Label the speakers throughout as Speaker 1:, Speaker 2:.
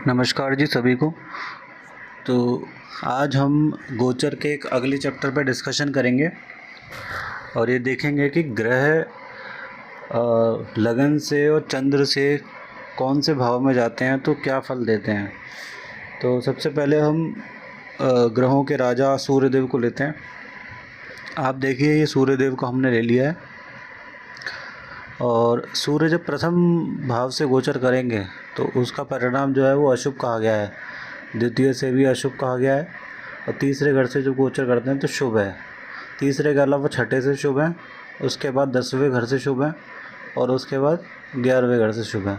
Speaker 1: नमस्कार जी सभी को। तो आज हम गोचर के एक अगले चैप्टर पर डिस्कशन करेंगे और ये देखेंगे कि ग्रह लगन से और चंद्र से कौन से भाव में जाते हैं तो क्या फल देते हैं। तो सबसे पहले हम ग्रहों के राजा सूर्यदेव को लेते हैं। आप देखिए ये सूर्यदेव को हमने ले लिया है और सूर्य जब प्रथम भाव से गोचर करेंगे तो उसका परिणाम जो है वो अशुभ कहा गया है, द्वितीय से भी अशुभ कहा गया है और तीसरे घर से जो गोचर करते हैं तो शुभ है। तीसरे के अलावा छठे से शुभ है, उसके बाद 10वें घर से शुभ है और उसके बाद 11वें घर से शुभ है।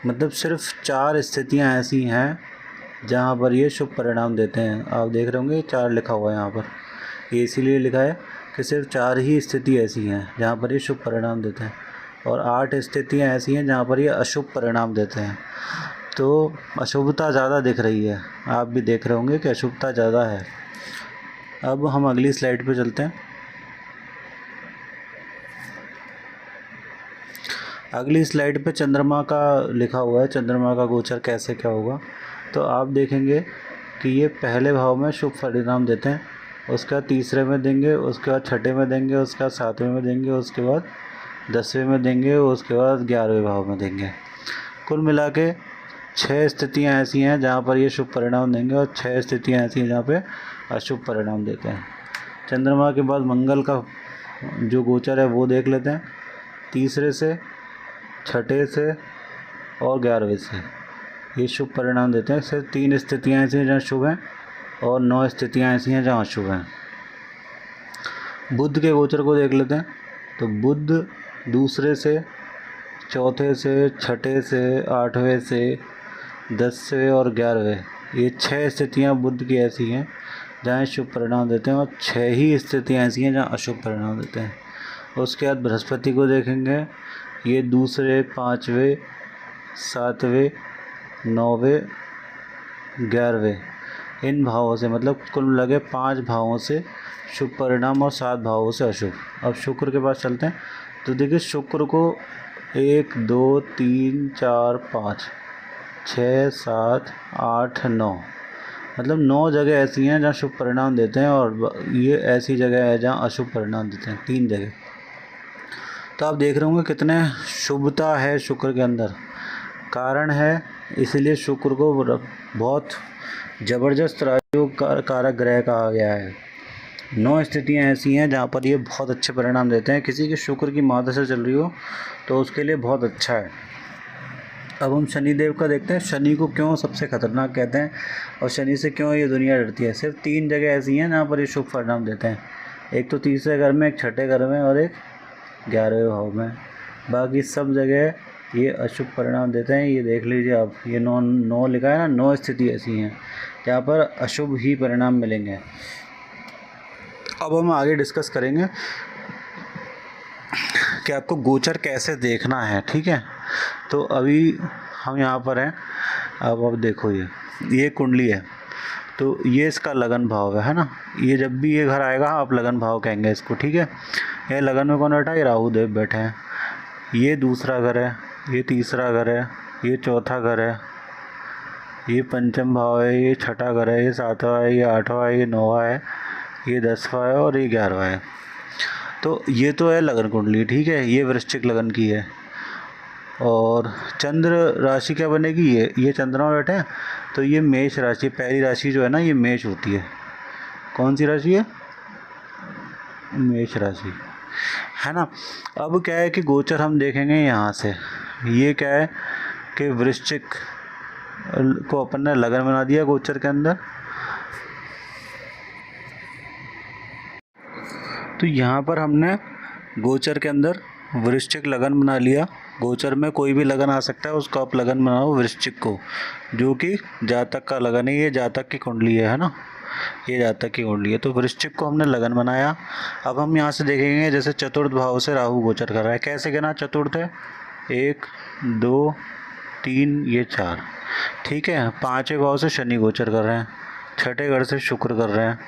Speaker 1: मतलब सिर्फ 4 स्थितियां ऐसी हैं जहां पर ये शुभ परिणाम देते हैं। आप देख रहे होंगे 4 लिखा हुआ है यहाँ पर, ये इसीलिए लिखा है कि सिर्फ 4 ही स्थिति ऐसी हैं जहाँ पर ये शुभ परिणाम देते हैं और 8 स्थितियाँ ऐसी हैं जहाँ पर ये अशुभ परिणाम देते हैं। तो अशुभता ज़्यादा दिख रही है, आप भी देख रहे होंगे कि अशुभता ज़्यादा है। अब हम अगली स्लाइड पे चलते हैं। अगली स्लाइड पे चंद्रमा का लिखा हुआ है, चंद्रमा का गोचर कैसे क्या होगा। तो आप देखेंगे कि ये पहले भाव में शुभ परिणाम देते हैं, उसके बाद तीसरे में देंगे, उसके बाद छठे में देंगे, उसके बाद 7वें में देंगे, उसके बाद 10वें में देंगे, उसके बाद 11वें भाव में देंगे। कुल मिला के 6 स्थितियाँ ऐसी हैं जहाँ पर ये शुभ परिणाम देंगे और 6 स्थितियाँ ऐसी हैं जहाँ पे अशुभ परिणाम देते हैं। चंद्रमा के बाद मंगल का जो गोचर है वो देख लेते हैं। तीसरे से, छठे से और 11वें से ये शुभ परिणाम देते हैं। सिर्फ 3 स्थितियाँ ऐसी हैं जहाँ शुभ हैं और 9 स्थितियाँ ऐसी हैं जहाँ अशुभ हैं। बुध के गोचर को देख लेते हैं। तो बुध दूसरे से, चौथे से, छठे से, 8वें से, 10वें और 11वें, ये 6 स्थितियाँ बुध की ऐसी हैं जहाँ शुभ परिणाम देते हैं और 6 ही स्थितियाँ ऐसी हैं जहाँ अशुभ परिणाम देते हैं। उसके बाद बृहस्पति को देखेंगे, ये दूसरे, 5वें, 7वें, 9वें, 11वें इन भावों से, मतलब कुल लगे 5 भावों से शुभ परिणाम और 7 भावों से अशुभ। अब शुक्र के पास चलते हैं। तो देखिए शुक्र को 1 2 3 4 5 6 7 8 9, मतलब 9 जगह ऐसी हैं जहाँ शुभ परिणाम देते हैं और ये ऐसी जगह है जहाँ अशुभ परिणाम देते हैं, 3 जगह। तो आप देख रहे होंगे कितने शुभता है शुक्र के अंदर, कारण है इसीलिए शुक्र को बहुत ज़बरदस्त राजयोग कारक ग्रह कहा गया है। 9 स्थितियाँ ऐसी हैं जहाँ पर ये बहुत अच्छे परिणाम देते हैं। किसी के शुक्र की महादशा चल रही हो तो उसके लिए बहुत अच्छा है। अब हम शनिदेव का देखते हैं, शनि को क्यों सबसे खतरनाक कहते हैं और शनि से क्यों ये दुनिया डरती है। सिर्फ 3 जगह ऐसी हैं जहाँ पर ये शुभ परिणाम देते हैं, एक तो तीसरे घर में, एक छठे घर में और एक 11वें भाव में। बाकी सब जगह ये अशुभ परिणाम देते हैं। ये देख लीजिए आप, ये 9 लिखा है ना, 9 स्थिति ऐसी हैं जहाँ पर अशुभ ही परिणाम मिलेंगे। अब हम आगे डिस्कस करेंगे कि आपको गोचर कैसे देखना है, ठीक है। तो अभी हम यहाँ पर हैं। अब देखो ये कुंडली है, तो ये इसका लगन भाव है ना। ये जब भी ये घर आएगा आप लगन भाव कहेंगे इसको, ठीक है। ये लगन में कौन बैठा है? ये राहु देव बैठे हैं। ये दूसरा घर है, ये तीसरा घर है, ये चौथा घर है, ये पंचम भाव है, ये छठा घर है, ये 7वां है, ये 8वां है, ये 9वां है, ये 10वां है और ये 11वां है। तो ये तो है लगन कुंडली, ठीक है। ये वृश्चिक लगन की है। और चंद्र राशि क्या बनेगी? ये चंद्रमा बैठे हैं तो ये मेष राशि, पहली राशि जो है ना ये मेष होती है। कौन सी राशि है? मेष राशि, है ना। अब क्या है कि गोचर हम देखेंगे यहाँ से, ये क्या है कि वृश्चिक को अपन ने लगन बना दिया गोचर के अंदर। तो यहाँ पर हमने गोचर के अंदर वृश्चिक लगन बना लिया। गोचर में कोई भी लगन आ सकता है, उसको आप लगन बनाओ वृश्चिक को, जो कि जातक का लगन है। ये जातक की कुंडली है ना, ये जातक की कुंडली है। तो वृश्चिक को हमने लगन बनाया। अब हम यहाँ से देखेंगे जैसे चतुर्थ भाव से राहु गोचर कर रहा है। कैसे कहना? चतुर्थ है 1 2 3 ये 4, ठीक है। 5वें भाव से शनि गोचर कर रहे हैं, छठे घर से शुक्र कर रहे हैं,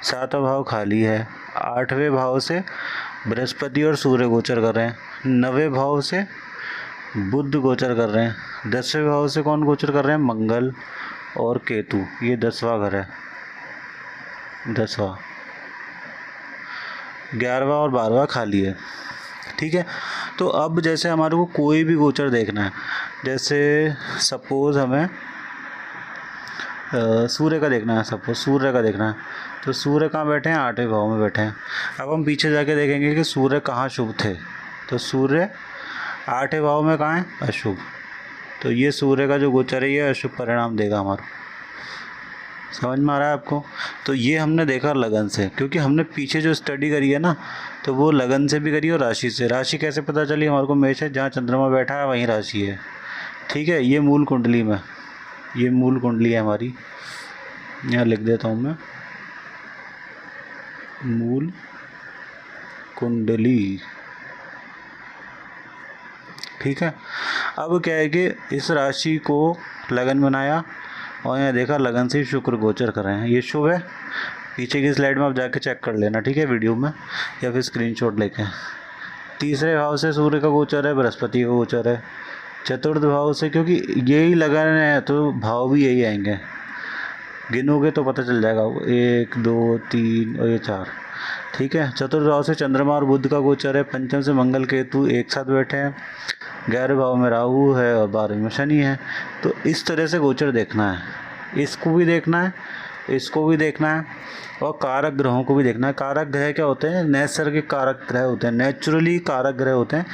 Speaker 1: 7वां भाव खाली है, 8वें भाव से बृहस्पति और सूर्य गोचर कर रहे हैं, 9वें भाव से बुध गोचर कर रहे हैं। 10वें भाव से कौन गोचर कर रहे हैं? मंगल और केतु। ये 10वां घर है, 10वां। 11वां और 12वां खाली है। ठीक है, तो अब जैसे हमारे को कोई भी गोचर देखना है, जैसे सपोज़ हमें सूर्य का देखना है, सपोज सूर्य का देखना है, तो सूर्य कहाँ बैठे हैं? 8वें भाव में बैठे हैं। अब हम पीछे जाके देखेंगे कि सूर्य कहाँ शुभ थे, तो सूर्य 8वें भाव में कहाँ है? अशुभ। तो ये सूर्य का जो गोचर है ये अशुभ परिणाम देगा हमारा। समझ में आ रहा है आपको? तो ये हमने देखा लगन से, क्योंकि हमने पीछे जो स्टडी करी है ना, तो वो लगन से भी करी और राशि से। राशि कैसे पता चली? हमारे को मेष है, जहाँ चंद्रमा बैठा है वहीं राशि है। ठीक है, ये मूल कुंडली में, ये मूल कुंडली है हमारी। यहाँ लिख देता हूँ मैं, मूल कुंडली। ठीक है, अब क्या है कि इस राशि को लगन बनाया और यहाँ देखा लगन से शुक्र गोचर कर रहे हैं, ये शुभ है। पीछे की स्लाइड में आप जाके चेक कर लेना, ठीक है, वीडियो में, या फिर स्क्रीनशॉट लेके। 3रे भाव से सूर्य का गोचर है, बृहस्पति का गोचर है। 4th भाव से, क्योंकि यही लगन है तो भाव भी यही आएंगे, गिनोगे तो पता चल जाएगा, 1 2 3 और ये 4। ठीक है, 4th भाव से चंद्रमा और बुध का गोचर है। 5th से मंगल केतु एक साथ बैठे हैं। 11वें भाव में राहु है और 12वें में शनि है। तो इस तरह से गोचर देखना है, इसको भी देखना है, इसको भी देखना है, और कारक ग्रहों को भी देखना है। कारक ग्रह क्या होते हैं? नैसर्गिक कारक ग्रह होते हैं, नेचुरली कारक ग्रह होते हैं।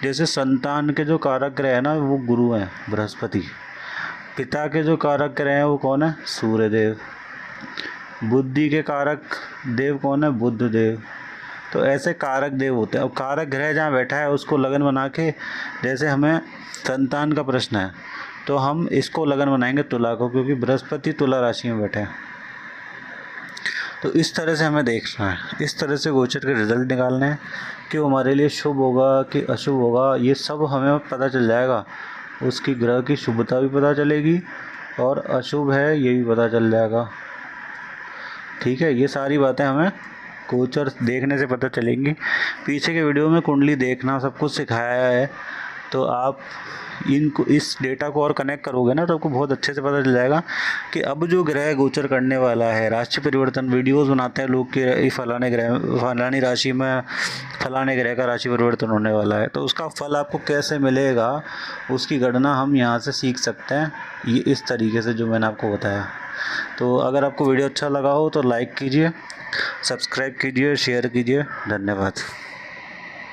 Speaker 1: जैसे संतान के जो कारक ग्रह है ना, वो गुरु हैं, बृहस्पति। पिता के जो कारक ग्रह हैं वो कौन है? सूर्य देव। बुद्धि के कारक देव कौन है? बुध देव। तो ऐसे कारक देव होते हैं, और कारक ग्रह जहाँ बैठा है उसको लगन बना के, जैसे हमें संतान का प्रश्न है तो हम इसको लगन बनाएंगे तुला को, क्योंकि बृहस्पति तुला राशि में बैठे हैं। तो इस तरह से हमें देखना है, इस तरह से गोचर के रिजल्ट निकालने हैं कि वो हमारे लिए शुभ होगा कि अशुभ होगा, ये सब हमें पता चल जाएगा। उसकी ग्रह की शुभता भी पता चलेगी और अशुभ है ये भी पता चल जाएगा। ठीक है, ये सारी बातें हमें गोचर देखने से पता चलेंगी। पीछे के वीडियो में कुंडली देखना सब कुछ सिखाया है, तो आप इनको, इस डेटा को और कनेक्ट करोगे ना, तो आपको बहुत अच्छे से पता चल जाएगा कि अब जो ग्रह गोचर करने वाला है। राशि परिवर्तन वीडियोस बनाते हैं लोग कि फलाने ग्रह, फलानी राशि में फलाने ग्रह का राशि परिवर्तन होने वाला है, तो उसका फल आपको कैसे मिलेगा उसकी गणना हम यहाँ से सीख सकते हैं, ये इस तरीके से जो मैंने आपको बताया। तो अगर आपको वीडियो अच्छा लगा हो तो लाइक कीजिए, सब्सक्राइब कीजिए, शेयर कीजिए। धन्यवाद।